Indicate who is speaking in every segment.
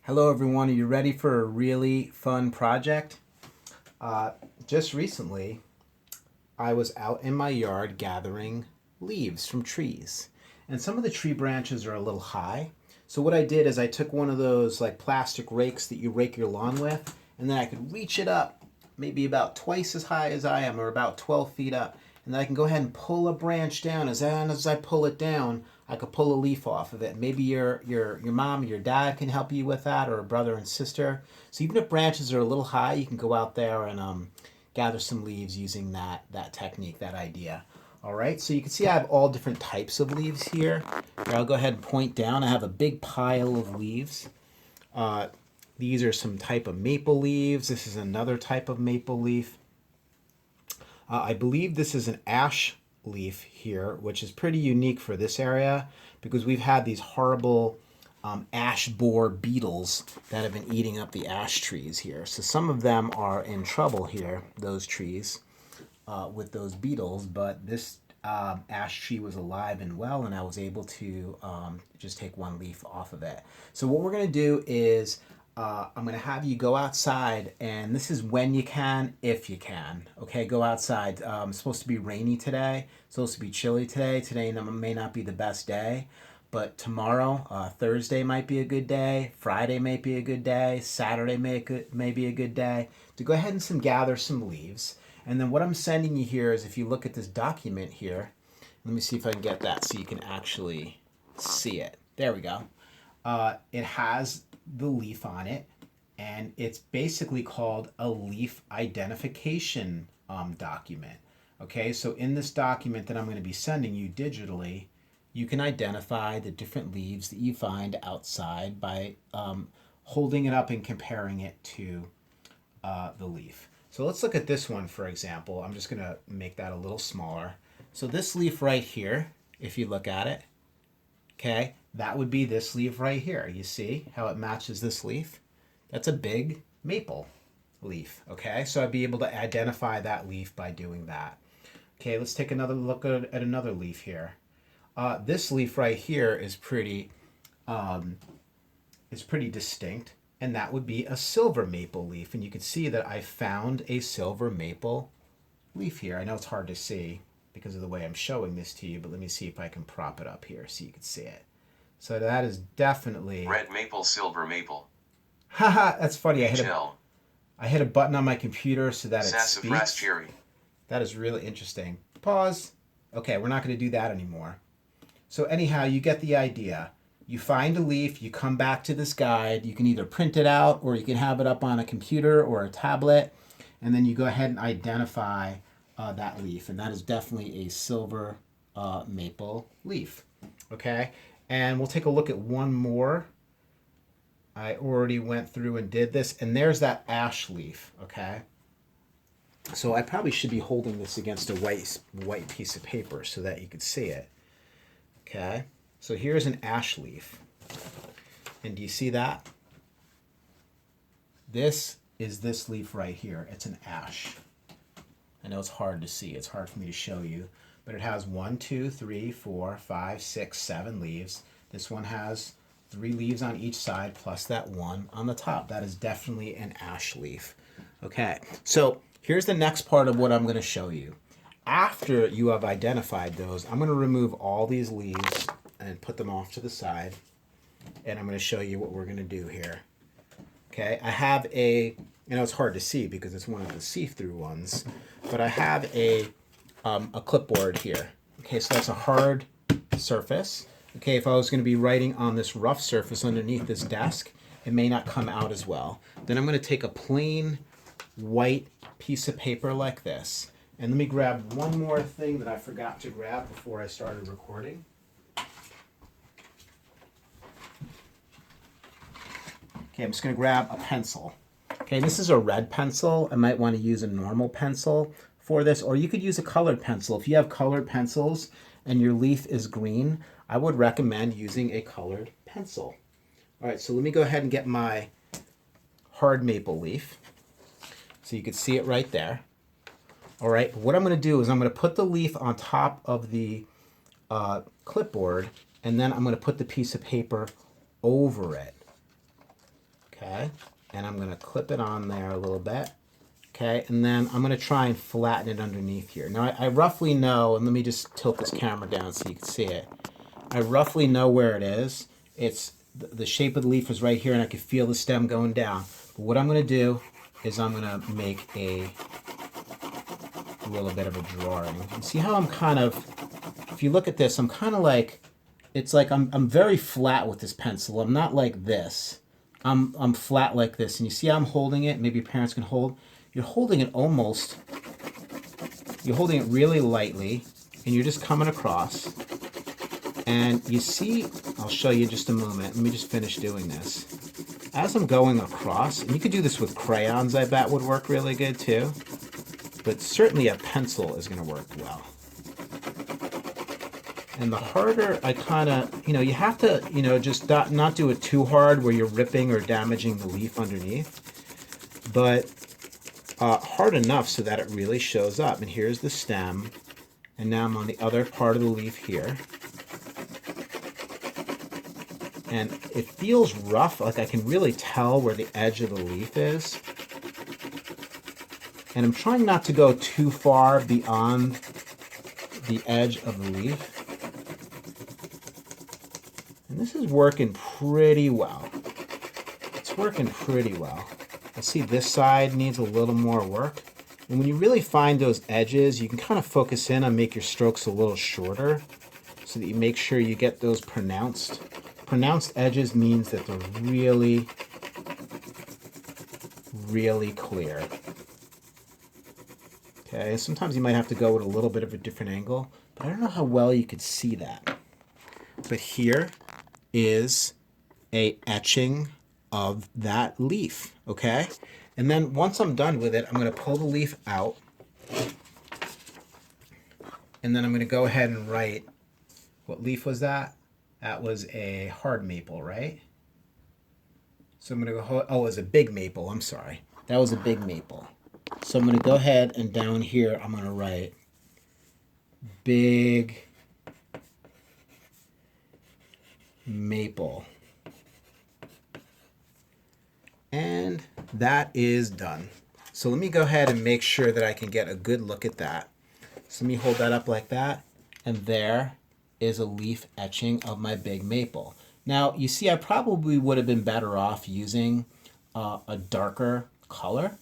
Speaker 1: Hello everyone, are you ready for a really fun project? Uh, just recently, I was out in my yard gathering leaves from trees. And some of the tree branches are a little high. So what I did is I took one of those like plastic rakes that you rake your lawn with, and then I could reach it up maybe about twice as high as I am, or about 12 feet up. And then I can go ahead and pull a branch down. As I pull it down, I could pull a leaf off of it. Maybe your mom or your dad can help you with that, or a brother and sister. So even if branches are a little high, you can go out there and gather some leaves using that technique, that idea. All right, so you can see I have all different types of leaves here. Here, I'll go ahead and point down. I have a big pile of leaves. Uh, these are some type of maple leaves. This is another type of maple leaf. I believe this is an ash leaf here, which is pretty unique for this area because we've had these horrible ash borer beetles that have been eating up the ash trees here. So some of them are in trouble here, those trees, with those beetles, but this ash tree was alive and well, and I was able to just take one leaf off of it. So what we're going to do is I'm going to have you go outside, and this is when you can, if you can. Okay, go outside. It's supposed to be rainy today. It's supposed to be chilly today. Today may not be the best day, but tomorrow, Thursday might be a good day. Friday may be a good day. Saturday may be a good day to go ahead and gather some leaves. And then what I'm sending you here is, if you look at this document here, let me see if I can get that so you can actually see it. There we go. It has the leaf on it, and it's basically called a leaf identification document. Okay, so in this document that I'm going to be sending you digitally, you can identify the different leaves that you find outside by holding it up and comparing it to the leaf. So let's look at this one, for example. I'm just going to make that a little smaller. So this leaf right here, if you look at it, okay, that would be this leaf right here. You see how it matches this leaf? That's a big maple leaf, okay? So I'd be able to identify that leaf by doing that. Okay, let's take another look at another leaf here. This leaf right here is pretty distinct, and that would be a silver maple leaf. And you can see that I found a silver maple leaf here. I know it's hard to see because of the way I'm showing this to you, but let me see if I can prop it up here so you can see it. So that is definitely
Speaker 2: red maple, silver maple.
Speaker 1: Haha, that's funny.
Speaker 2: HL.
Speaker 1: I hit a button on my computer so that it
Speaker 2: Sassafras
Speaker 1: speaks.
Speaker 2: cherry.
Speaker 1: That is really interesting. Pause. Okay, we're not going to do that anymore. So anyhow, you get the idea. You find a leaf, you come back to this guide. You can either print it out or you can have it up on a computer or a tablet, and then you go ahead and identify that leaf, and that is definitely a silver maple leaf. Okay, and we'll take a look at one more. I already went through and did this, and there's that ash leaf. Okay, so I probably should be holding this against a white piece of paper so that you could see it. Okay, so here's an ash leaf, and do you see that? This is this leaf right here. It's an ash. I know it's hard to see. It's hard for me to show you, but it has 1, 2, 3, 4, 5, 6, 7 leaves. This one has 3 leaves on each side plus that one on the top. That is definitely an ash leaf. Okay, so here's the next part of what I'm going to show you. After you have identified those, I'm going to remove all these leaves and put them off to the side, and I'm going to show you what we're going to do here. Okay, I have I know it's hard to see because it's one of the see-through ones, but I have a clipboard here. Okay, so that's a hard surface. Okay, if I was going to be writing on this rough surface underneath this desk, it may not come out as well. Then I'm going to take a plain white piece of paper like this. And let me grab one more thing that I forgot to grab before I started recording. Okay, I'm just going to grab a pencil. Okay, this is a red pencil. I might want to use a normal pencil for this, or you could use a colored pencil. If you have colored pencils and your leaf is green, I would recommend using a colored pencil. All right, so let me go ahead and get my hard maple leaf so you can see it right there. All right, what I'm going to do is I'm going to put the leaf on top of the clipboard, and then I'm going to put the piece of paper over it. Okay, and I'm gonna clip it on there a little bit. Okay, and then I'm gonna try and flatten it underneath here. Now I roughly know, and let me just tilt this camera down so you can see it. I roughly know where it is. It's the shape of the leaf is right here, and I can feel the stem going down. But what I'm gonna do is I'm gonna make a little bit of a drawing. You see how I'm kind of, if you look at this, I'm kind of like, it's like I'm very flat with this pencil. I'm not like this. I'm flat like this, and you see how I'm holding it. Maybe your parents can hold. You're holding it almost. You're holding it really lightly, and you're just coming across. And you see, I'll show you in just a moment. Let me just finish doing this. As I'm going across, and you could do this with crayons, I bet would work really good too. But certainly a pencil is going to work well. And the harder I kind of, you have to, just not do it too hard where you're ripping or damaging the leaf underneath, but hard enough so that it really shows up. And here's the stem, and now I'm on the other part of the leaf here. And it feels rough, like I can really tell where the edge of the leaf is. And I'm trying not to go too far beyond the edge of the leaf. And this is working pretty well. It's working pretty well. I see this side needs a little more work. And when you really find those edges, you can kind of focus in on make your strokes a little shorter so that you make sure you get those pronounced. Pronounced edges means that they're really, really clear. Okay, sometimes you might have to go with a little bit of a different angle, but I don't know how well you could see that. But here is a etching of that leaf, okay? And then once I'm done with it, I'm going to pull the leaf out, and then I'm going to go ahead and write, what leaf was that? That was a hard maple, right? So I'm going to go, oh, it was a big maple, I'm sorry. That was a big maple. So I'm going to go ahead and down here, I'm going to write big maple. And that is done. So let me go ahead and make sure that I can get a good look at that. So let me hold that up like that. And there is a leaf etching of my big maple. Now, you see, I probably would have been better off using a darker color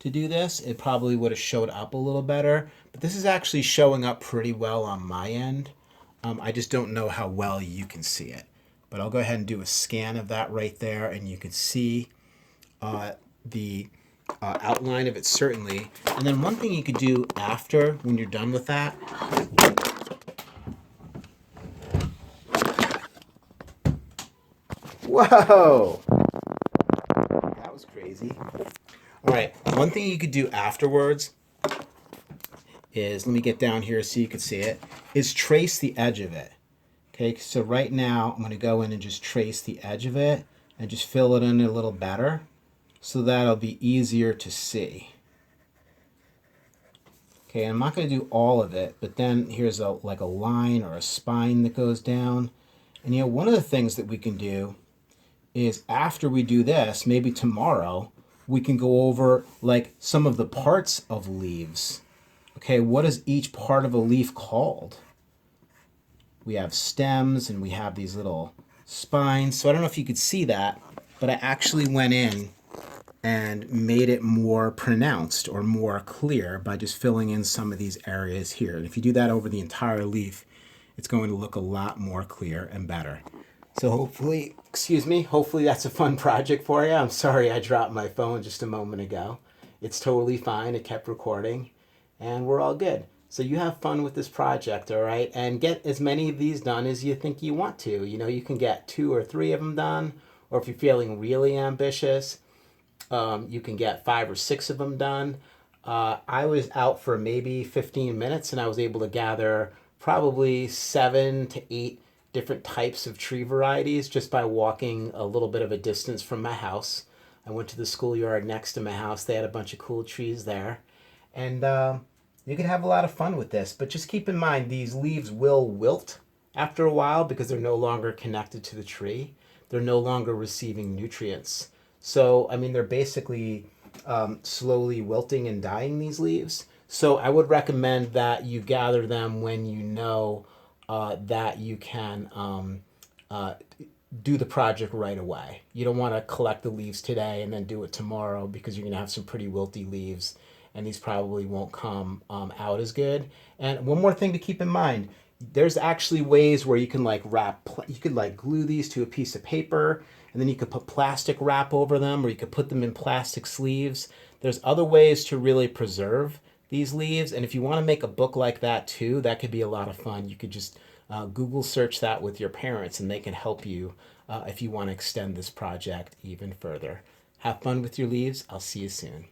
Speaker 1: to do this. It probably would have showed up a little better, but this is actually showing up pretty well on my end. I just don't know how well you can see it, but I'll go ahead and do a scan of that right there, and you can see the outline of it certainly. And then one thing you could do after, when you're done with that, whoa, that was crazy. All right, one thing you could do afterwards is, let me get down here so you can see it, is trace the edge of it. Okay, so right now I'm going to go in and just trace the edge of it and just fill it in a little better so that'll be easier to see. Okay, I'm not going to do all of it, but then here's like a line or a spine that goes down. And one of the things that we can do is after we do this, maybe tomorrow, we can go over like some of the parts of leaves. Okay, what is each part of a leaf called? We have stems and we have these little spines. So I don't know if you could see that, but I actually went in and made it more pronounced or more clear by just filling in some of these areas here. And if you do that over the entire leaf, it's going to look a lot more clear and better. So hopefully, hopefully that's a fun project for you. I'm sorry I dropped my phone just a moment ago. It's totally fine. It kept recording and we're all good. So you have fun with this project, all right? And get as many of these done as you think you want to. You can get 2 or 3 of them done, or if you're feeling really ambitious, you can get 5 or 6 of them done. I was out for maybe 15 minutes and I was able to gather probably 7 to 8 different types of tree varieties just by walking a little bit of a distance from my house. I went to the schoolyard next to my house. They had a bunch of cool trees there. And you can have a lot of fun with this, but just keep in mind these leaves will wilt after a while because they're no longer connected to the tree. They're no longer receiving nutrients. So, I mean, they're basically slowly wilting and dying, these leaves. So, I would recommend that you gather them when you know that you can uh, do the project right away. You don't want to collect the leaves today and then do it tomorrow because you're going to have some pretty wilty leaves and these probably won't come out as good. And one more thing to keep in mind, there's actually ways where you can like you could like glue these to a piece of paper and then you could put plastic wrap over them or you could put them in plastic sleeves. There's other ways to really preserve these leaves. And if you want to make a book like that too, that could be a lot of fun. You could just Google search that with your parents and they can help you if you want to extend this project even further. Have fun with your leaves. I'll see you soon.